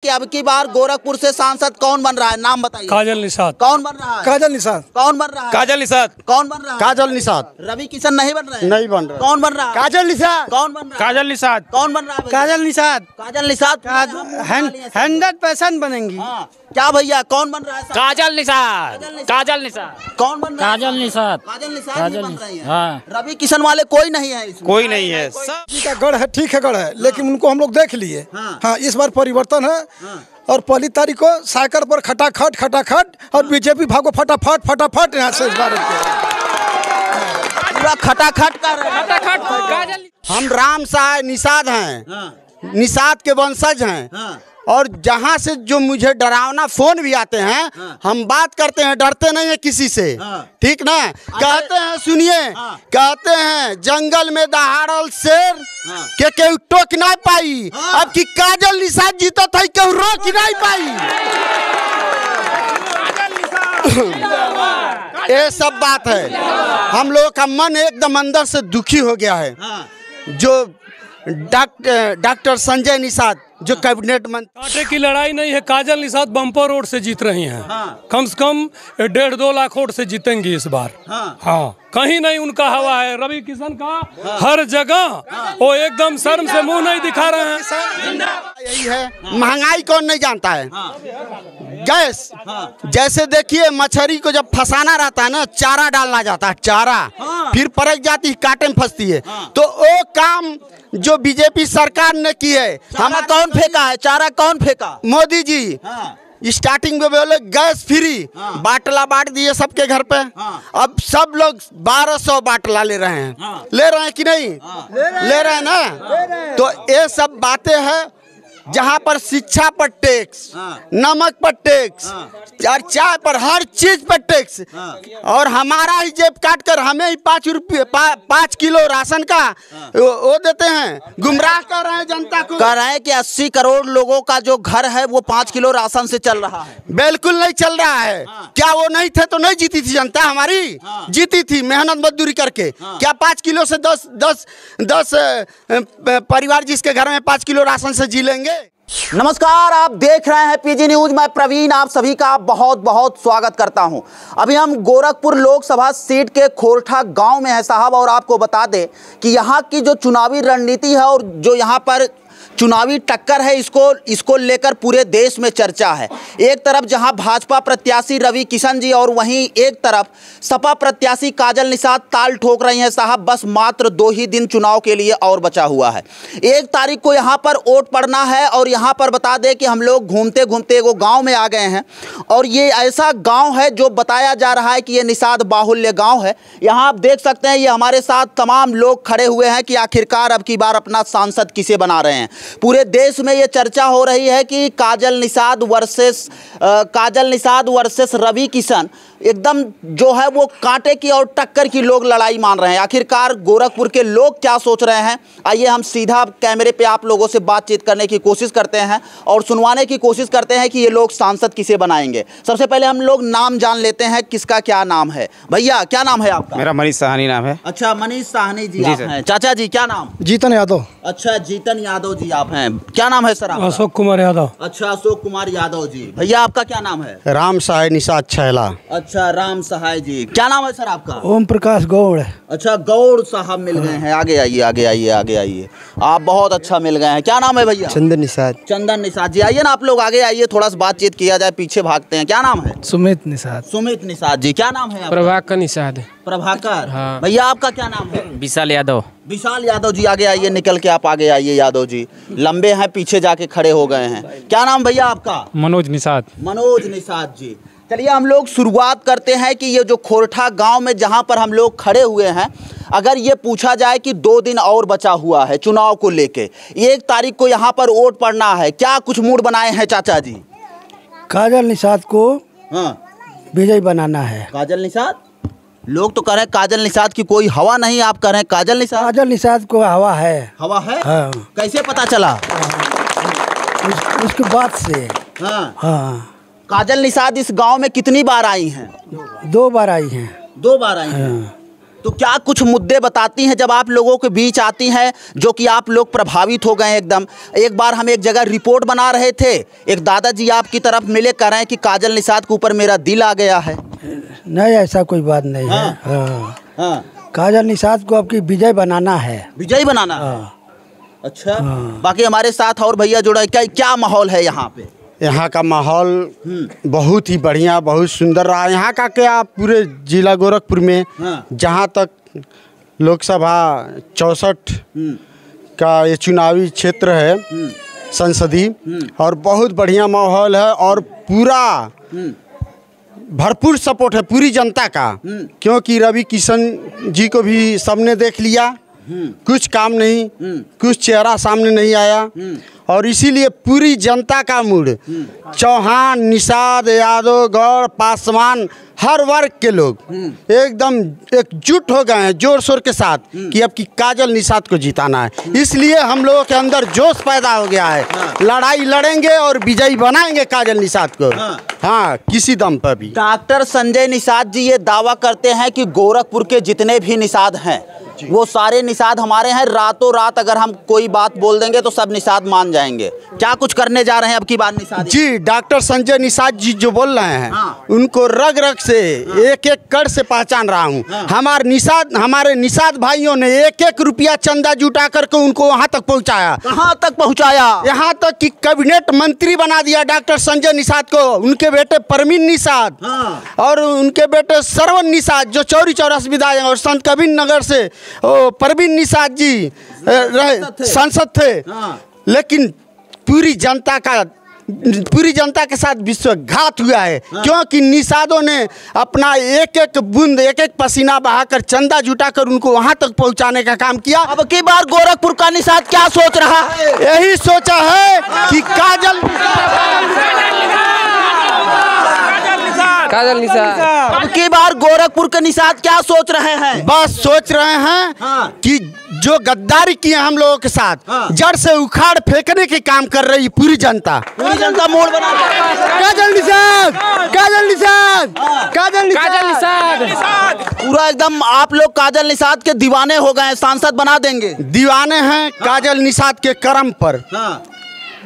कि अब की बार गोरखपुर से सांसद कौन बन रहा है, नाम बताइए। काजल निषाद। कौन बन रहा है? काजल निषाद। कौन बन रहा है? काजल निषाद। कौन बन रहा है? काजल निषाद। रवि किशन नहीं बन रहे? नहीं बन रहा। कौन बन रहा है? काजल निषाद। कौन बन रहा है? काजल निषाद। कौन बन रहा है? काजल निषाद। काजल निषाद 100% बनेंगी। हाँ, क्या भैया कौन बन रहा है? काजल निषाद। काजल निषाद। कौन बन रहा है? काजल निषाद। काजल निषाद ही बन रही है। हाँ। रवि किशन वाले कोई नहीं है इसमें। कोई नहीं है। जी का गढ़ है, ठीक है गढ़ है, लेकिन उनको हम लोग देख लिए। हाँ, इस बार परिवर्तन है। और पहली तारीख को साइकिल पर खटाखट और बीजेपी भागो फटाफट यहाँ से इस बार पूरा खटाखट कर रहे हैं। काजल। हम राम साय निषाद हैं, निषाद के वंशज हैं। और जहाँ से जो मुझे डरावना फोन भी आते हैं, हम बात करते हैं, डरते नहीं है किसी से, ठीक ना। कहते हैं, सुनिए, कहते हैं जंगल में दहाड़ल शेर के केहू टोक नहीं पाई, अब की काजल निषाद जीतो था केहू रोक नहीं पाई। ये सब बात है। हम लोगों का मन एकदम अंदर से दुखी हो गया है। जो डॉक्टर संजय निषाद जो कैबिनेट मंत्री, कांटे की लड़ाई नहीं है, काजल निषाद बम्पर वोट से जीत रही हैं। कम से कम 1.5-2 लाख वोट से जीतेंगी इस बार। हाँ, कहीं नहीं उनका हवा है। रवि किशन का हर जगह वो एकदम शर्म से मुंह नहीं दिखा रहे हैं। यही है, महंगाई कौन नहीं जानता है। गैस, जैसे देखिए मछली को जब फंसाना रहता है ना, चारा डालना जाता है, चारा फिर परक जाती है, कांटे में फंसती है। तो वो काम जो बीजेपी सरकार ने की है। हमें कौन फेंका है चारा? कौन फेंका? मोदी जी स्टार्टिंग में बोले गैस फ्री, बाटला बांट दिए सबके घर पे। अब सब लोग 1200 बाटला ले रहे हैं। ले रहे हैं कि नहीं? ले रहे हैं ना। तो ये सब बातें हैं जहाँ पर शिक्षा पर टैक्स, नमक पर टैक्स, और चाय पर, हर चीज पर टैक्स। और हमारा ही जेब काट कर हमें ही 5 किलो राशन का वो देते हैं। गुमराह कर रहे हैं जनता को। कह रहे हैं कि 80 करोड़ लोगों का जो घर है वो 5 किलो राशन से चल रहा है। बिल्कुल नहीं चल रहा है। क्या वो नहीं थे तो नहीं जीती थी जनता हमारी? जीती थी मेहनत मजदूरी करके। क्या 5 किलो से 10 परिवार जिसके घर में 5 किलो राशन से जी लेंगे? नमस्कार, आप देख रहे हैं पीजी न्यूज। मैं प्रवीण आप सभी का बहुत बहुत स्वागत करता हूं। अभी हम गोरखपुर लोकसभा सीट के खोरठा गांव में हैं साहब, और आपको बता दें कि यहां की जो चुनावी रणनीति है और जो यहां पर चुनावी टक्कर है, इसको लेकर पूरे देश में चर्चा है। एक तरफ जहां भाजपा प्रत्याशी रवि किशन जी और वहीं एक तरफ सपा प्रत्याशी काजल निषाद ताल ठोक रही हैं साहब। बस मात्र 2 ही दिन चुनाव के लिए और बचा हुआ है। 1 तारीख को यहां पर वोट पड़ना है। और यहां पर बता दें कि हम लोग घूमते घूमते वो गांव में आ गए हैं, और ये ऐसा गांव है जो बताया जा रहा है कि ये निषाद बाहुल्य गाँव है। यहाँ आप देख सकते हैं, ये हमारे साथ तमाम लोग खड़े हुए हैं कि आखिरकार अब की बार अपना सांसद किसे बना रहे हैं। पूरे देश में ये चर्चा हो रही है कि काजल निषाद वर्सेस रवि किशन, एकदम जो है वो कांटे की और टक्कर की लोग लड़ाई मान रहे हैं। आखिरकार गोरखपुर के लोग क्या सोच रहे हैं, आइए हम सीधा कैमरे पे आप लोगों से बातचीत करने की कोशिश करते हैं और सुनवाने की कोशिश करते हैं कि ये लोग सांसद किसे बनाएंगे। सबसे पहले हम लोग नाम जान लेते हैं, किसका क्या नाम है। भैया क्या नाम है आपका? मेरा मनीष साहनी नाम है। अच्छा, मनीष साहनी जी आप हैं। चाचा जी क्या नाम? जीतन यादव। अच्छा, जीतन यादव जी आप हैं। क्या नाम है सर आपका? अशोक कुमार यादव। अच्छा, अशोक कुमार यादव जी। भैया आपका क्या नाम है? राम साय निषाद छैला। अच्छा, राम सहाय जी। क्या नाम है सर आपका? ओम प्रकाश गौड़। अच्छा, गौड़ साहब मिल गए हैं। आगे आइए, आगे आइए, आगे आइए। आप बहुत अच्छा मिल गए हैं। क्या नाम है भैया? चंदन निषाद। चंदन निषाद जी। आइए ना आप लोग आगे आइए, थोड़ा सा बातचीत किया जाए, पीछे भागते हैं। क्या नाम है? सुमित निषाद। सुमित निषाद जी। क्या नाम है आपका? प्रभाकर निषाद। प्रभाकर। हाँ। भैया आपका क्या नाम है? विशाल यादव। विशाल यादव जी। आगे आइए, निकल के आप आगे आइए। यादव जी लंबे हैं, पीछे जाके खड़े हो गए हैं। क्या नाम भैया आपका? मनोज निषाद। मनोज निषाद जी। चलिए हम लोग शुरुआत करते हैं कि ये जो खोरठा गांव में जहां पर हम लोग खड़े हुए हैं, अगर ये पूछा जाए कि 2 दिन और बचा हुआ है चुनाव को लेके, 1 तारीख को यहाँ पर वोट पड़ना है, क्या कुछ मूड बनाए हैं चाचा जी? काजल निषाद को विजयी बनाना है। काजल निषाद? लोग तो कह रहे हैं काजल निषाद की कोई हवा नहीं, आप कह रहे हैं काजल निषाद? काजल निषाद को हवा है। हवा है? हाँ। कैसे पता चला? उसके बाद से। हाँ। काजल निषाद इस गांव में कितनी बार आई हैं? 2 बार आई हैं। 2 बार आई हैं। तो क्या कुछ मुद्दे बताती हैं जब आप लोगों के बीच आती हैं जो कि आप लोग प्रभावित हो गए एकदम? एक बार हम एक जगह रिपोर्ट बना रहे थे, एक दादाजी आपकी तरफ मिले, कह रहे हैं कि काजल निषाद के ऊपर मेरा दिल आ गया है। नहीं, ऐसा कोई बात नहीं है। हाँ। काजल निषाद को आपकी विजय बनाना है। विजय बनाना है। अच्छा। बाकी हमारे साथ और भैया जुड़ा, क्या माहौल है यहाँ पे? यहाँ का माहौल बहुत ही बढ़िया, बहुत सुंदर रहा। यहाँ का क्या पूरे जिला गोरखपुर में जहाँ तक लोकसभा 64 का ये चुनावी क्षेत्र है संसदीय, और बहुत बढ़िया माहौल है और पूरा भरपूर सपोर्ट है पूरी जनता का, क्योंकि रवि किशन जी को भी सबने देख लिया, कुछ काम नहीं, कुछ चेहरा सामने नहीं आया, और इसीलिए पूरी जनता का मूड, चौहान, निषाद, यादव, गौड़, पासवान, हर वर्ग के लोग एकदम एकजुट हो गए हैं जोर शोर के साथ कि अब की काजल निषाद को जिताना है। इसलिए हम लोगों के अंदर जोश पैदा हो गया है। लड़ाई लड़ेंगे और विजयी बनाएंगे काजल निषाद को। हाँ, किसी दम पर भी। डॉक्टर संजय निषाद जी ये दावा करते हैं कि गोरखपुर के जितने भी निषाद हैं वो सारे निषाद हमारे हैं। रातों रात अगर हम कोई बात बोल देंगे तो सब निषाद मान जाएंगे। क्या कुछ करने जा रहे हैं अब की बार निषाद जी? डॉक्टर संजय निषाद जी जो बोल रहे हैं, उनको रग रग से एक एक कड़ से पहचान रहा हूँ। हमारे निषाद भाइयों ने एक एक रुपया चंदा जुटा करके उनको वहाँ तक पहुँचाया। कहाँ तक पहुँचाया? यहाँ तक कि कैबिनेट मंत्री बना दिया डॉक्टर संजय निषाद को। उनके बेटे परवीन निषाद और उनके बेटे श्रवण निषाद जो चौरी चौरस विधायक और संत कबीर नगर से परवीन निषाद जी सांसद थे। लेकिन पूरी जनता के साथ विश्वासघात हुआ है, क्योंकि निषादों ने अपना एक एक बूंद, एक एक पसीना बहाकर चंदा जुटाकर उनको वहां तक पहुंचाने का काम किया। अब की बार गोरखपुर का निषाद क्या सोच रहा है? यही सोचा है कि काजल निषाद। अब की बार गोरखपुर के निषाद क्या सोच रहे हैं? बस सोच रहे हैं कि जो गद्दारी किए हम लोगों के साथ, जड़ से उखाड़ फेंकने के काम कर रही पूरी जनता मोड़ बना। काजल निषाद, काजल निषाद, काजल निषाद। पूरा एकदम आप लोग काजल निषाद के दीवाने हो गए, सांसद बना देंगे। दीवाने हैं काजल निषाद के कर्म पर।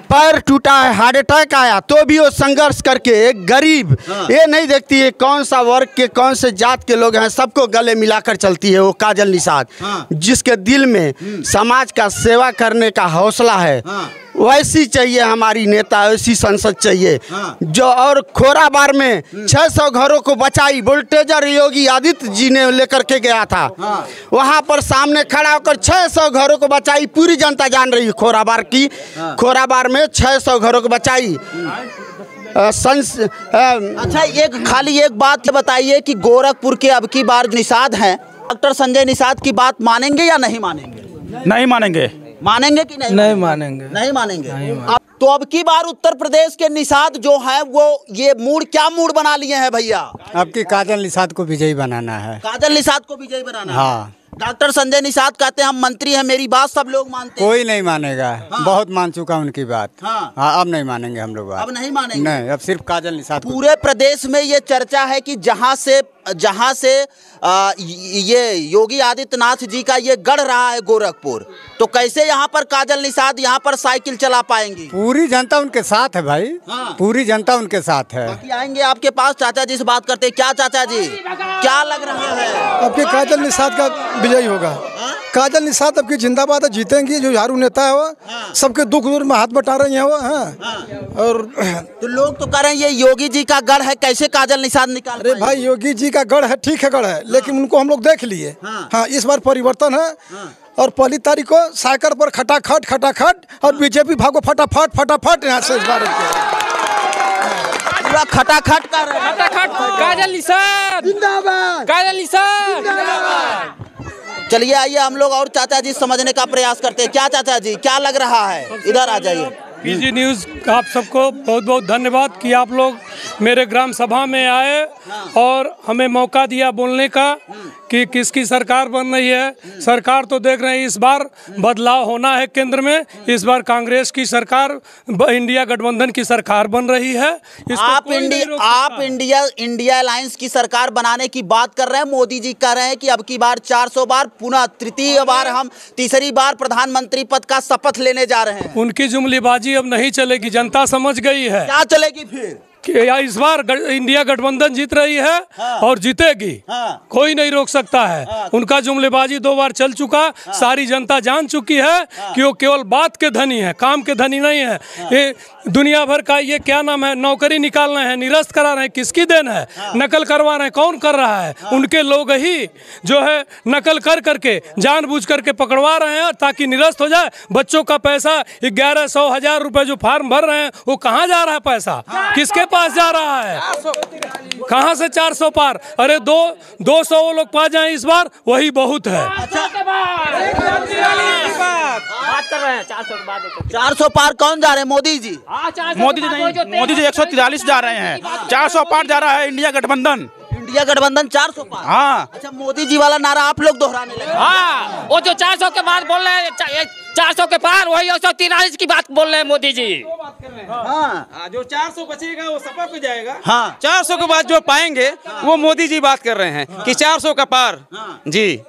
पैर टूटा है, हार्ट अटैक आया, तो भी वो संघर्ष करके एक गरीब ये नहीं देखती है कौन सा वर्ग के कौन से जात के लोग हैं, सबको गले मिलाकर चलती है वो काजल निषाद। जिसके दिल में समाज का सेवा करने का हौसला है, वैसी चाहिए हमारी नेता, वैसी संसद चाहिए जो। और खोराबार में 600 घरों को बचाई, बुलडोजर योगी आदित्य जी ने लेकर के गया था। वहां पर सामने खड़ा होकर 600 घरों को बचाई। पूरी जनता जान रही है खोराबार की। खोराबार में 600 घरों को बचाई। अच्छा, एक बात बताइए कि गोरखपुर के अब की बार निषाद हैं, डॉक्टर संजय निषाद की बात मानेंगे या नहीं मानेंगे? नहीं मानेंगे। मानेंगे कि नहीं मानेंगे? नहीं मानेंगे। तो अब की बार उत्तर प्रदेश के निषाद जो है वो ये क्या मूड बना लिए हैं भैया? अब की काजल निषाद को विजयी बनाना है। काजल निषाद को विजयी बनाना हाँ। है। डॉक्टर संजय निषाद कहते हैं हम मंत्री हैं, मेरी बात सब लोग मानते हैं। कोई नहीं मानेगा। बहुत मान चुका उनकी बात। हाँ, अब नहीं मानेंगे हम लोग। अब नहीं मानेंगे। नहीं, अब सिर्फ काजल निषाद। पूरे प्रदेश में ये चर्चा है कि जहां से ये योगी आदित्यनाथ जी का ये गढ़ रहा है गोरखपुर, तो कैसे यहाँ पर काजल निषाद यहाँ पर साइकिल चला पाएंगी? पूरी जनता उनके साथ है भाई। पूरी जनता उनके साथ है। आएंगे आपके पास, चाचा जी से बात करते हैं। क्या चाचा जी, क्या लग रहा है? अब के काजल निषाद का विजयी होगा। काजल निषाद अब की जिंदाबाद, जीतेंगी। जो झाड़ू नेता है वो सबके दुख दूर में हाथ बटा रही है वो। और तो लोग तो कह रहे हैं ये योगी जी का गढ़ है, कैसे काजल निषाद निकाल? अरे भाई, योगी जी का गढ़ है, ठीक है गढ़ है, लेकिन उनको हम लोग देख लिए। हाँ, इस बार परिवर्तन है। और 1 तारीख को साइकिल पर खटाखट और बीजेपी भागो फटाफट यहाँ से। इस बार पूरा खटाखट कर रहे हैं। काजल निषाद जिंदाबाद, काजल निषाद जिंदाबाद। चलिए आइए हम लोग और चाचा जी समझने का प्रयास करते हैं। क्या चाचा जी, क्या लग रहा है? इधर आ जाइए। पीजी न्यूज़ आप सबको बहुत बहुत धन्यवाद कि आप लोग मेरे ग्राम सभा में आए और हमें मौका दिया बोलने का कि किसकी सरकार बन रही है। सरकार तो देख रहे हैं, इस बार बदलाव होना है केंद्र में। इस बार कांग्रेस की सरकार, इंडिया गठबंधन की सरकार बन रही है। आप इंडिया अलायंस की सरकार बनाने की बात कर रहे हैं। मोदी जी कह रहे हैं कि अब की बार 400 बार, पुनः तृतीय बार, हम तीसरी बार प्रधानमंत्री पद का शपथ लेने जा रहे हैं। उनकी जुमलेबाजी अब नहीं चलेगी, जनता समझ गई है। क्या चलेगी फिर? कि इस बार इंडिया गठबंधन जीत रही है और जीतेगी, कोई नहीं रोक सकता है। उनका जुमलेबाजी 2 बार चल चुका, सारी जनता जान चुकी है कि वो केवल बात के धनी है, काम के धनी नहीं है। ये दुनिया भर का ये क्या नाम है, नौकरी निकाल रहे हैं, निरस्त करा रहे हैं, किसकी देन है? नकल करवा रहे हैं, कौन कर रहा है? उनके लोग ही जो है नकल कर करके जानबूझ करके पकड़वा रहे हैं ताकि निरस्त हो जाए। बच्चों का पैसा 1100-1000 रुपए जो फॉर्म भर रहे हैं, वो कहाँ जा रहा है पैसा? किसके पास जा रहा है? कहां से 400 पार? अरे 200 वो लोग पा जाएं इस बार, वही बहुत है। बात कर रहे हैं 400 के बाद। 400 पार कौन जा रहे हैं? मोदी जी। मोदी जी नहीं, मोदी जी 143 जा रहे हैं। 400 पार जा रहा है इंडिया गठबंधन। इंडिया गठबंधन 400 पार। हाँ। अच्छा, मोदी जी वाला नारा आप लोग दोहराने लगे। हाँ, वो जो 400 के बाद बोल रहे हैं 400 के पार, वही 143 की बात बोल रहे हैं मोदी जी। हाँ, जो 400 बचेगा वो सपा पे जाएगा। हाँ। 400 के बाद जो पाएंगे वो मोदी जी बात कर रहे हैं कि 400 का पार। जी,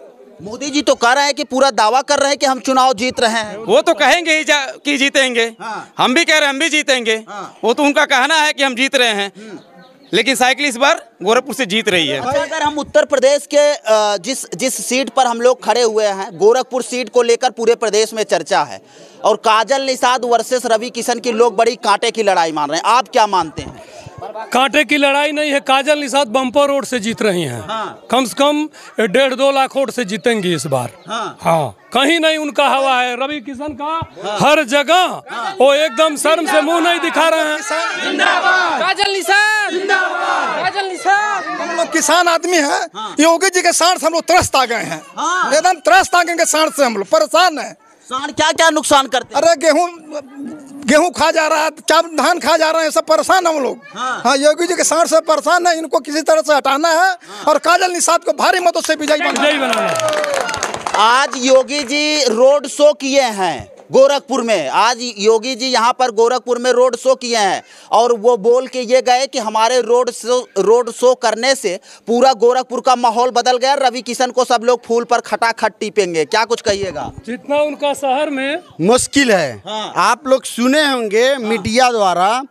मोदी जी तो कह रहे हैं कि पूरा दावा कर रहे हैं कि हम चुनाव जीत रहे हैं। वो तो कहेंगे ही कि जीतेंगे। हम भी कह रहे हैं हम भी जीतेंगे। वो तो उनका कहना है कि हम जीत रहे हैं, लेकिन साइकिल इस बार गोरखपुर से जीत रही है। अच्छा, अगर हम उत्तर प्रदेश के जिस सीट पर हम लोग खड़े हुए हैं, गोरखपुर सीट को लेकर पूरे प्रदेश में चर्चा है और काजल निषाद वर्सेस रवि किशन की लोग बड़ी कांटे की लड़ाई मान रहे हैं। आप क्या मानते हैं? कांटे की लड़ाई नहीं है, काजल निषाद बम्पर वोट से जीत रही हैं। कम से कम 1.5-2 लाख वोट से जीतेंगी इस बार। हाँ, कहीं नहीं उनका हवा है। रवि किशन का हर जगह वो एकदम शर्म से मुंह नहीं दिखा रहे हैं। काजल निषाद, काजल निषाद। हम लोग किसान आदमी हैं, योगी जी के साथ से हम लोग त्रस्त आ गए हैं। एकदम त्रस्त आ गए के साथ से हम लोग परेशान हैं। क्या क्या नुकसान करते हैं? अरे गेहूं खा जा रहा है, क्या धान खा जा रहे हैं, सब परेशान हम लोग। हाँ, योगी जी के साथ से परेशान है, इनको किसी तरह से हटाना है और काजल निषाद को भारी मतों से विजयी बनाना है। आज योगी जी रोड शो किए हैं गोरखपुर में। आज योगी जी यहाँ पर गोरखपुर में रोड शो किए हैं और वो बोल के ये गए कि हमारे रोड शो करने से पूरा गोरखपुर का माहौल बदल गया। रवि किशन को सब लोग फूल पर खटाखट टीपेंगे। क्या कुछ कहिएगा? जितना उनका शहर में मुश्किल है। आप लोग सुने होंगे मीडिया द्वारा,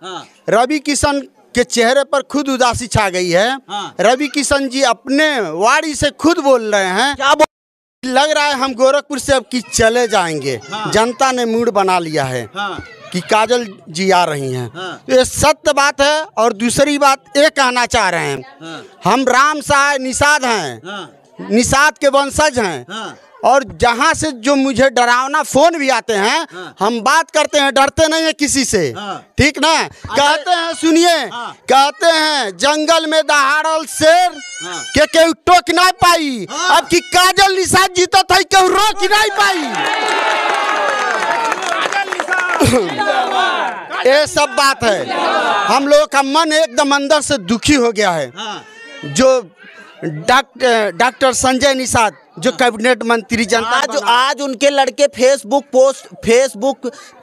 रवि किशन के चेहरे पर खुद उदासी छा गई है। रवि किशन जी अपने वाड़ी से खुद बोल रहे हैं, क्या लग रहा है हम गोरखपुर से अब की चले जाएंगे। जनता ने मूड बना लिया है कि काजल जी आ रही हैं। ये सत्य बात है। और दूसरी बात ये कहना चाह रहे हैं, हम राम साय निषाद हैं, निषाद के वंशज हैं और जहाँ से जो मुझे डरावना फोन भी आते हैं, हम बात करते हैं, डरते नहीं है किसी से। ठीक ना? कहते हैं, सुनिए, कहते हैं जंगल में दहाड़ल शेर के केहू टोक नहीं पाई, अब की काजल निषाद जीतो था केहू रोक नहीं पाई। ये सब बात है। हम लोगों का मन एकदम अंदर से दुखी हो गया है। जो डॉक्टर संजय निषाद जो कैबिनेट मंत्री जनता आज उनके लड़के फेसबुक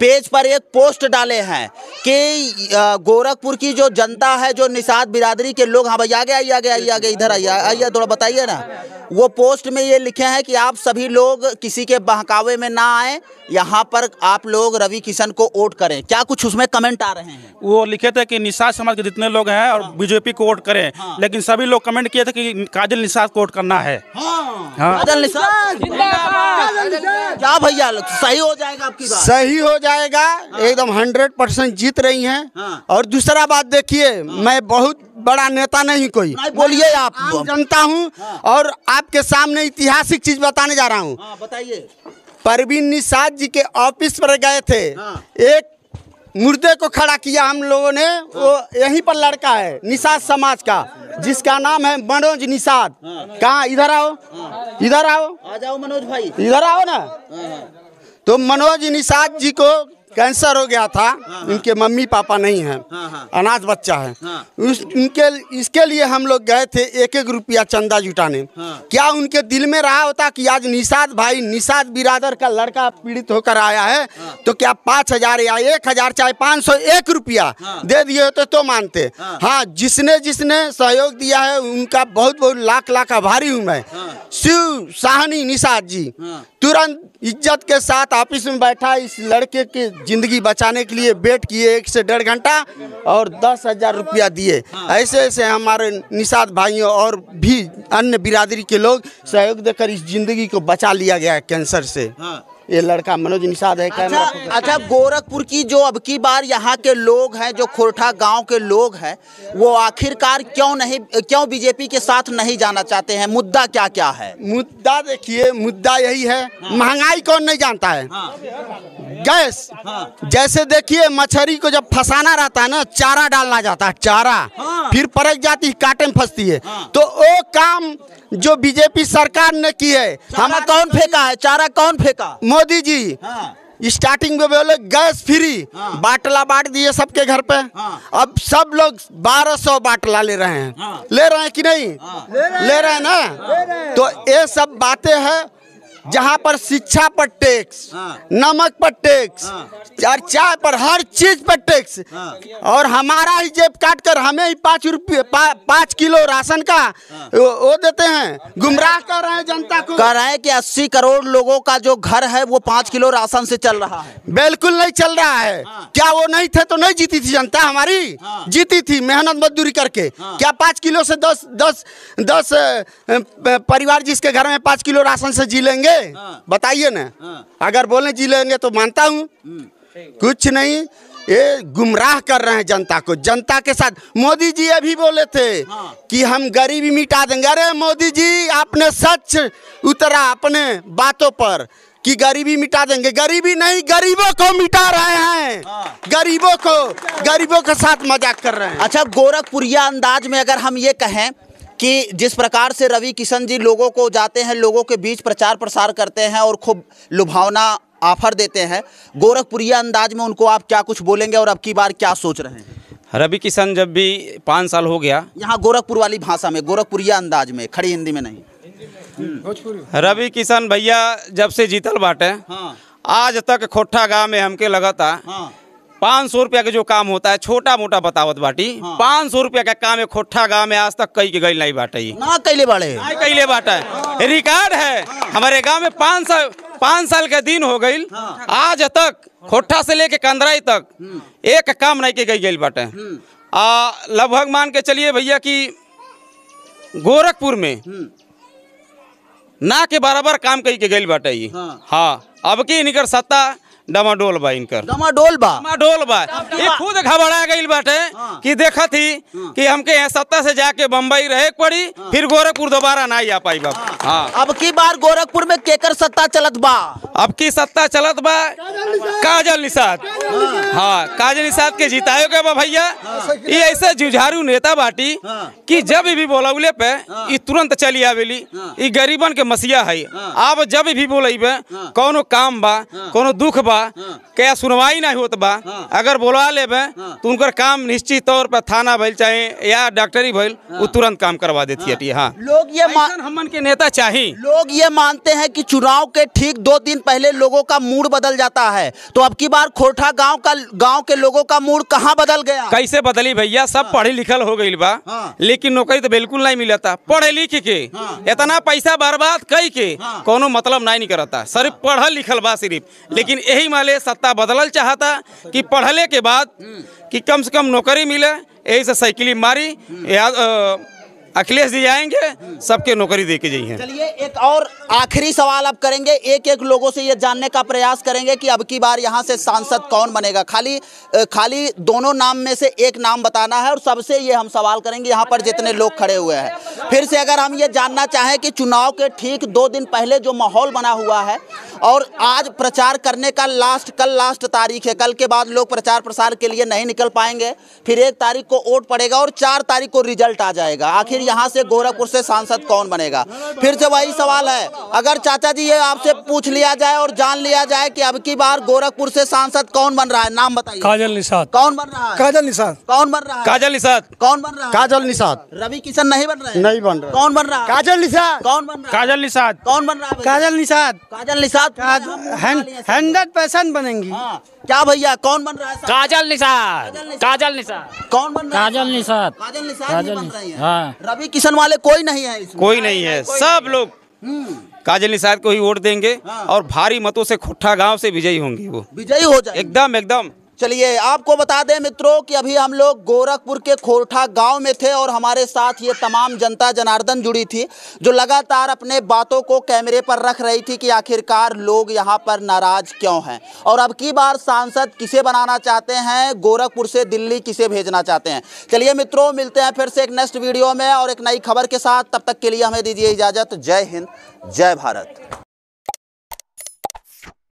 पेज पर एक पोस्ट डाले हैं कि गोरखपुर की जो जनता है, जो निषाद बिरादरी के लोग, हाँ भाई आगे इधर आइए थोड़ा बताइए ना। वो पोस्ट में ये लिखे हैं कि आप सभी लोग किसी के बहकावे में ना आए, यहाँ पर आप लोग रवि किशन को वोट करें। क्या कुछ उसमें कमेंट आ रहे हैं? वो लिखे थे कि निषाद समाज के जितने लोग हैं और बीजेपी को वोट करें, लेकिन सभी लोग कमेंट किए थे कि काजल निषाद को वोट करना है। काजल निषाद क्या भैया सही हो जाएगा? आपकी बात सही हो जाएगा, एकदम 100% जीत रही हैं। और दूसरा बात देखिए, मैं बहुत बड़ा नेता नहीं कोई, बोलिए आप। जनता हूँ और आपके सामने ऐतिहासिक चीज बताने जा रहा हूँ। बताइए। परवीन निषाद जी के ऑफिस पर गए थे, एक मुर्दे को खड़ा किया हम लोगों ने। वो यहीं पर लड़का है निषाद समाज का, जिसका नाम है मनोज निषाद। कहाँ? इधर आओ, इधर आओ, आ जाओ मनोज भाई, इधर आओ ना। तो मनोज निषाद जी को कैंसर हो गया था। इनके मम्मी पापा नहीं हैं, अनाथ बच्चा है। इसके लिए हम लोग गए थे 1-1 रुपया चंदा जुटाने। क्या उनके दिल में रहा होता कि आज निषाद भाई, निषाद बिरादर का लड़का पीड़ित होकर आया है, तो क्या 5000 या 1000 चाहे 501 रुपया दे दिए होते तो मानते। हाँ, जिसने जिसने सहयोग दिया है उनका बहुत बहुत लाख लाख आभारी हूँ मैं। शिव साहनी निषाद जी तुरंत इज्जत के साथ ऑफिस में बैठा इस लड़के की जिंदगी बचाने के लिए वेट किए 1 से 1.5 घंटा और 10,000 रुपया दिए। ऐसे ऐसे हमारे निषाद भाइयों और भी अन्य बिरादरी के लोग सहयोग देकर इस जिंदगी को बचा लिया गया है कैंसर से। ये लड़का मनोज निषाद है। अच्छा, गोरखपुर की जो अब की बार यहाँ के लोग हैं, जो खोरठा गांव के लोग हैं, वो आखिरकार क्यों बीजेपी के साथ नहीं जाना चाहते हैं? मुद्दा क्या क्या है? मुद्दा देखिए, मुद्दा यही है, महंगाई कौन नहीं जानता है। गैस जैसे देखिए, मछली को जब फंसाना रहता है ना, चारा डालना जाता है, चारा फिर परक जाती है, कांटे में फंसती है। तो वो काम जो बीजेपी सरकार ने की है। चारा कौन फेंका है? चारा कौन फेंका? मोदी जी। स्टार्टिंग में बोले गैस फ्री, बाटला बांट दिए सबके घर पे। अब सब लोग 1200 बाटला ले रहे हैं। ले रहे हैं कि नहीं? ले रहे हैं ना। तो ये सब बातें हैं जहाँ पर शिक्षा पर टैक्स, नमक पर टैक्स और चाय पर, हर चीज पर टैक्स। और हमारा ही जेब काट कर हमें ही 5 किलो राशन का वो देते हैं। गुमराह कर रहे हैं जनता को। कह रहे हैं कि 80 करोड़ लोगों का जो घर है वो 5 किलो राशन से चल रहा है। बिल्कुल नहीं चल रहा है। क्या वो नहीं थे तो नहीं जीती थी जनता हमारी? जीती थी मेहनत मजदूरी करके। क्या 5 किलो से 10 परिवार जिसके घर में 5 किलो राशन से जी लेंगे? बताइए ना। अगर बोले जी लेंगे तो मानता हूँ। कुछ नहीं, ये गुमराह कर रहे हैं जनता को। जनता के साथ मोदी जी अभी बोले थे कि हम गरीबी मिटा देंगे। अरे मोदी जी, आपने सच उतरा अपने बातों पर कि गरीबी मिटा देंगे। गरीबी नहीं, गरीबों को मिटा रहे हैं। गरीबों के साथ मजाक कर रहे हैं। अच्छा, गोरखपुरिया अंदाज में अगर हम ये कहें कि जिस प्रकार से रवि किशन जी लोगों को जाते हैं, लोगों के बीच प्रचार प्रसार करते हैं और खूब लुभावना ऑफर देते हैं, गोरखपुरिया अंदाज में उनको आप क्या कुछ बोलेंगे और अब की बार क्या सोच रहे हैं? रवि किशन जब भी 5 साल हो गया, यहाँ गोरखपुर वाली भाषा में, गोरखपुरिया अंदाज में, खड़ी हिंदी में नहीं। रवि किशन भैया जब से जीतल बाटे, आज तक खोठा गाँव में हमके लगता 500 रुपया का जो काम होता है, छोटा मोटा बतावत बाटी। 500 रुपया का काम है खोठा गाँव में, आज तक कई के गई नहीं बाटा। ना कैले बाटा है, रिकॉर्ड है हमारे गांव में। 5 साल के दिन हो गई, आज तक खोठा से लेके कंदराई तक एक काम नहीं के गई बाटे। लगभग मान के चलिए भैया कि गोरखपुर में ना के बराबर काम कई के गई बाटे। हाँ, अब की निकर सत्ता डमाडोल बा, इनकर डमाडोल बा। ये खुद घबरा गई बाटे कि देखा थी कि हमके यहाँ सत्ता से जाके बम्बई रहे पड़ी, फिर गोरखपुर दोबारा ना आ पाई बा। हाँ, अब की बार गोरखपुर में केकर सत्ता चलत बा? अब की सत्ता चलत बा काजल निषाद। हाँ, काजल निषाद के जितायो के बा भैया। ये ऐसे जुझारू नेता बाटी कि जब भी बोलौले पे ये तुरंत चली आवेली। ये गरीबन के मसीहा है। अब जब भी बोलेबे कोनो काम बा, कोनो दुख बा, क्या सुनवाई नहीं होत बा, अगर बोला लेबे तो उनकर काम निश्चित तौर पर थाना भइल चाहे या डॉक्टरी भइल, वो तुरंत काम करवा देती है। हाँ, लोग ये हमन के नेता चाहिए। लोग ये मानते हैं कि चुनाव के ठीक 2 दिन पहले लोगों का मूड बदल जाता है। तो अब की बार खोरठा गांव के लोगों का मूड कहाँ बदल गया? कैसे बदली भैया? सब पढ़े लिखल हो गई बा, लेकिन नौकरी तो बिल्कुल नहीं मिलता। पढ़े लिख के इतना पैसा बर्बाद कई के कोनो मतलब नहीं करता। सिर्फ पढ़ल लिखल बा सिर्फ, लेकिन यही माले सत्ता बदलल चाहता कि पढ़ले के बाद कि कम से कम नौकरी मिले। यही से साइकिल मारी अखिलेश जी आएंगे, सबके नौकरी दे के जाइए। चलिए, एक और आखिरी सवाल अब करेंगे। एक लोगों से ये जानने का प्रयास करेंगे कि अब की बार यहाँ से सांसद कौन बनेगा। खाली दोनों नाम में से एक नाम बताना है और सबसे ये हम सवाल करेंगे यहाँ पर जितने लोग खड़े हुए हैं। फिर से अगर हम ये जानना चाहें कि चुनाव के ठीक 2 दिन पहले जो माहौल बना हुआ है और आज प्रचार करने का कल लास्ट तारीख है, कल के बाद लोग प्रचार प्रसार के लिए नहीं निकल पाएंगे, फिर 1 तारीख को वोट पड़ेगा और 4 तारीख को रिजल्ट आ जाएगा। आखिर आखिर यहाँ से गोरखपुर से सांसद कौन बनेगा। फिर से वही सवाल है, अगर चाचा जी ये आपसे पूछ लिया जाए और जान लिया जाए कि अब की बार गोरखपुर से सांसद कौन बन रहा है, नाम बताइए। काजल निषाद। कौन बन रहा है? काजल निषाद। कौन बन रहा है? काजल निषाद। कौन बन रहा है? काजल निषाद। रवि किशन नहीं बन रहे? नहीं बन रहा। कौन बन रहा है? काजल निषाद। कौन बन रहा है? काजल निषाद। कौन बन रहा है? काजल निषाद। काजल निषाद 100% बनेंगी। हाँ, क्या भैया कौन बन रहा है? काजल निषाद। काजल निषाद। कौन बन रहा है? काजल निषाद। काजल निषाद ही बन रही है। हाँ। रवि किशन वाले कोई नहीं है इसमें। कोई नहीं है, सब लोग काजल निषाद को ही वोट देंगे और भारी मतों से खुट्टा गांव से विजयी होंगे वो, विजयी हो जाए एकदम एकदम। चलिए आपको बता दें मित्रों कि अभी हम लोग गोरखपुर के खोरठा गांव में थे और हमारे साथ ये तमाम जनता जनार्दन जुड़ी थी जो लगातार अपने बातों को कैमरे पर रख रही थी कि आखिरकार लोग यहाँ पर नाराज क्यों हैं और अब की बार सांसद किसे बनाना चाहते हैं, गोरखपुर से दिल्ली किसे भेजना चाहते हैं। चलिए मित्रों, मिलते हैं फिर से एक नेक्स्ट वीडियो में और एक नई खबर के साथ। तब तक के लिए हमें दीजिए इजाजत। जय हिंद, जय भारत।